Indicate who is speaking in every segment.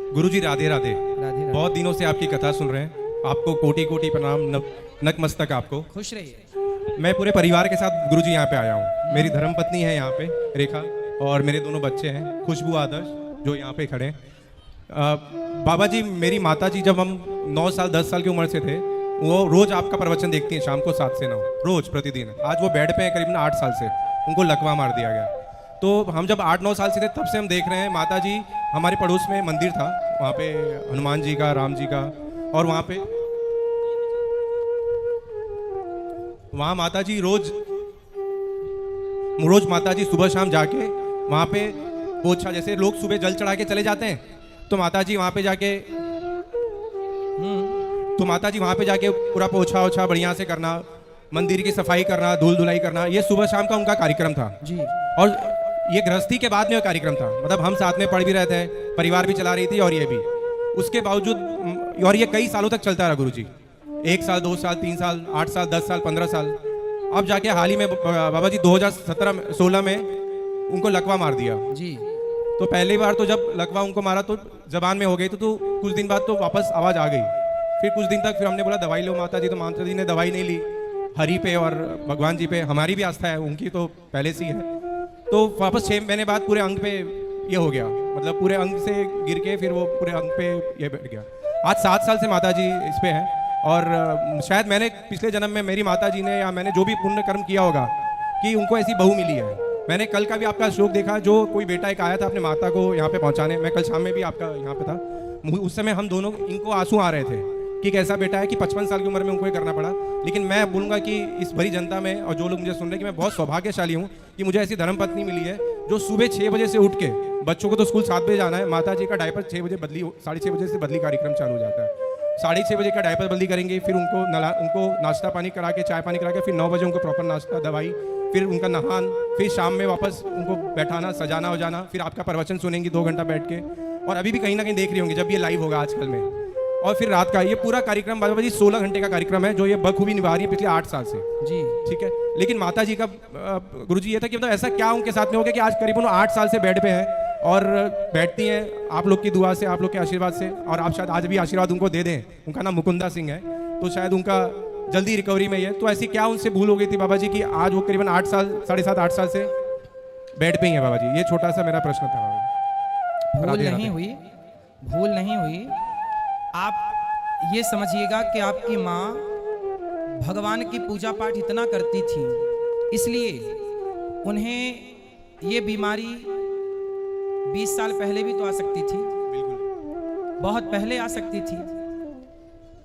Speaker 1: गुरुजी राधे राधे।
Speaker 2: राधे राधे।
Speaker 1: बहुत दिनों से आपकी कथा सुन रहे हैं, आपको कोटि कोटि प्रणाम, नतमस्तक आपको।
Speaker 2: खुश रहिए।
Speaker 1: मैं पूरे परिवार के साथ गुरुजी यहाँ पे आया हूँ। मेरी धर्मपत्नी है यहाँ पे रेखा, और मेरे दोनों बच्चे हैं खुशबू आदर्श जो यहाँ पे खड़े हैं। बाबा जी, मेरी माता जी जब हम 9 साल 10 साल की उम्र से थे, वो रोज आपका प्रवचन देखती हैं शाम को 7 से 9 रोज प्रतिदिन। आज वो बेड पे हैं करीबन 8 साल से, उनको लकवा मार दिया गया। तो हम जब 8-9 साल से थे तब से हम देख रहे हैं माता जी, हमारे पड़ोस में मंदिर था, वहाँ पे हनुमान जी का, राम जी का, और वहाँ माता जी रोज माता जी सुबह शाम जाके वहाँ पे पोछा, जैसे लोग सुबह जल चढ़ा के चले जाते हैं, तो माता जी वहाँ पे जाके पूरा पोछा ओछा बढ़िया से करना, मंदिर की सफाई करना, धूल धुलाई करना, ये सुबह शाम का उनका कार्यक्रम था
Speaker 2: जी।
Speaker 1: और ये गृहस्थी के बाद में कार्यक्रम था, मतलब हम साथ में पढ़ भी रहे थे, परिवार भी चला रही थी और ये भी। उसके बावजूद, और ये कई सालों तक चलता रहा गुरुजी, 1 साल 2 साल 3 साल 8 साल 10 साल 15 साल। अब जाके हाल ही में बाबा जी 2017-16 में उनको लकवा मार दिया
Speaker 2: जी।
Speaker 1: तो पहली बार तो जब लकवा उनको मारा तो जबान में हो गई, तो कुछ दिन बाद तो वापस आवाज़ आ गई। फिर कुछ दिन तक फिर हमने बोला दवाई लो माता जी, तो माता जी ने दवाई नहीं ली। हरि पे और भगवान जी पे हमारी भी आस्था है, उनकी तो पहले से ही है। तो वापस 6 महीने बाद पूरे अंग पे ये हो गया, मतलब पूरे अंग से गिर के फिर वो पूरे अंग पे ये बैठ गया। आज 7 साल से माता जी इस पे हैं, और शायद मैंने पिछले जन्म में मेरी माता जी ने या मैंने जो भी पुण्य कर्म किया होगा कि उनको ऐसी बहू मिली है। मैंने कल का भी आपका श्लोक देखा, जो कोई बेटा एक आया था अपने माता को यहाँ पे पहुँचाने, मैं कल शाम में भी आपका यहाँ पे था, उस समय हम दोनों, इनको आंसू आ रहे थे कि कैसा बेटा है कि 55 साल की उम्र में उनको ये करना पड़ा। लेकिन मैं बोलूँगा कि इस भरी जनता में और जो लोग मुझे सुन रहे हैं कि मैं बहुत सौभाग्यशाली हूँ कि मुझे ऐसी धर्मपत्नी मिली है जो सुबह 6 बजे से उठ के, बच्चों को तो स्कूल 7 बजे जाना है, माता जी का डायपर 6 बजे बदली, 6:30 बजे से बदली कार्यक्रम चालू हो जाता है। 6:30 बजे का डायपर बदली करेंगे, फिर उनको नाश्ता पानी करा के, चाय पानी करा के, फिर 9 बजे उनको प्रॉपर नाश्ता दवाई, फिर उनका नहान, फिर शाम में वापस उनको बैठाना, सजाना हो जाना, फिर आपका प्रवचन सुनेंगी 2 घंटा बैठ के, और अभी भी कहीं ना कहीं देख रही होंगी जब ये लाइव होगा आजकल में। और फिर रात का ये पूरा कार्यक्रम बाबा जी 16 घंटे का कार्यक्रम है, जो ये बखूबी निभा रही है पिछले 8 साल से
Speaker 2: जी।
Speaker 1: ठीक है। लेकिन माता जी का गुरुजी ये था कि मतलब ऐसा क्या उनके साथ में हो गया कि आज करीबन 8 साल से बेड पे है और बैठती हैं आप लोग की दुआ से, आप लोग के आशीर्वाद से, और आप शायद आज भी आशीर्वाद उनको दे दें। उनका नाम मुकुंदा सिंह है, तो शायद उनका जल्दी रिकवरी में ही है। तो ऐसी क्या उनसे भूल हो गई थी बाबा जी कि आज वो करीबन 8 साल, 7.5-8 साल से बेड पे ही है बाबा जी। ये छोटा सा मेरा प्रश्न था बाबा जी।
Speaker 2: भूल नहीं हुई। आप ये समझिएगा कि आपकी माँ भगवान की पूजा पाठ इतना करती थी, इसलिए उन्हें ये बीमारी 20 साल पहले भी तो आ सकती थी,
Speaker 1: बिल्कुल
Speaker 2: बहुत पहले आ सकती थी,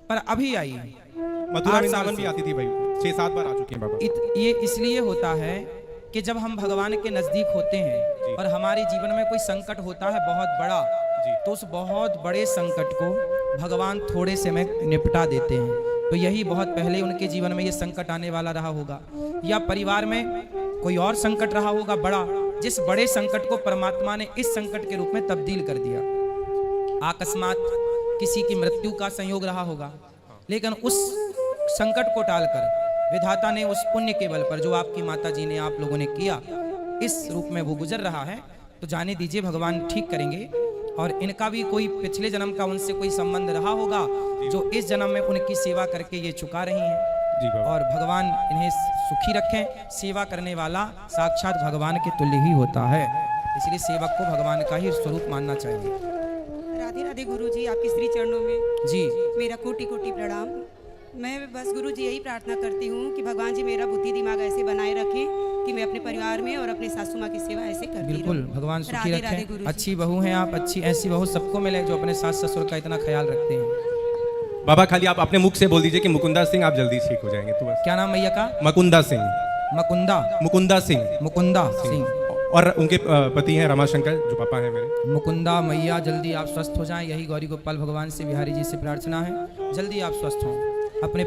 Speaker 2: पर अभी आई।
Speaker 1: मथुरा
Speaker 2: 8
Speaker 1: में
Speaker 2: साल
Speaker 1: सावन भी आती थी भाई, 6-7 बार आ चुकी है बाबा।
Speaker 2: ये इसलिए होता है कि जब हम भगवान के नजदीक होते हैं और हमारे जीवन में कोई संकट होता है बहुत बड़ा, तो उस बहुत बड़े संकट को भगवान थोड़े से में निपटा देते हैं। तो यही बहुत पहले उनके जीवन में ये संकट आने वाला रहा होगा, या परिवार में कोई और संकट रहा होगा बड़ा, जिस बड़े संकट को परमात्मा ने इस संकट के रूप में तब्दील कर दिया। अकस्मात किसी की मृत्यु का संयोग रहा होगा, लेकिन उस संकट को टालकर विधाता ने उस पुण्य के बल पर जो आपकी माता जी ने, आप लोगों ने किया, इस रूप में वो गुजर रहा है। तो जाने दीजिए, भगवान ठीक करेंगे। और इनका भी कोई पिछले जन्म का उनसे कोई संबंध रहा होगा, जो इस जन्म में उनकी सेवा करके ये चुका रही हैं।
Speaker 1: जी बाबा।
Speaker 2: और भगवान इन्हें सुखी रखें। सेवा करने वाला साक्षात भगवान के तुल्य ही होता है, इसलिए सेवक को भगवान का ही स्वरूप मानना चाहिए।
Speaker 3: राधे राधे गुरुजी, आपके श्री चरणों में
Speaker 2: जी।
Speaker 3: मेरा कोटि कोटि प्रणाम। मैं बस गुरुजी यही प्रार्थना करती हूँ कि भगवान जी मेरा बुद्धि दिमाग ऐसे बनाए रखें कि मैं अपने परिवार में और अपने सासू माँ की सेवा ऐसे करती
Speaker 2: बिल्कुल,
Speaker 3: रहूं।
Speaker 2: भगवान सुखी
Speaker 3: राधे राधे
Speaker 2: रखें।
Speaker 3: गुरुजी।
Speaker 2: अच्छी बहू हैं आप, अच्छी ऐसी बहू सबको मिले जो अपने सास ससुर का इतना ख्याल रखते हैं।
Speaker 1: बाबा खाली आप अपने मुख से बोल दीजिए कि मुकुंदा सिंह, आप जल्दी ठीक हो जाएंगे। तो बस।
Speaker 2: क्या नाम भैया का?
Speaker 1: मुकुंदा सिंह।
Speaker 2: मुकुंदा सिंह।
Speaker 1: और उनके पति हैं रमाशंकर, जो पापा हैं मेरे।
Speaker 2: मुकुंदा मैया, जल्दी आप स्वस्थ हो जाएं, यही गौरी गोपाल भगवान से, बिहारी जी से प्रार्थना है, जल्दी आप स्वस्थ हों। अपने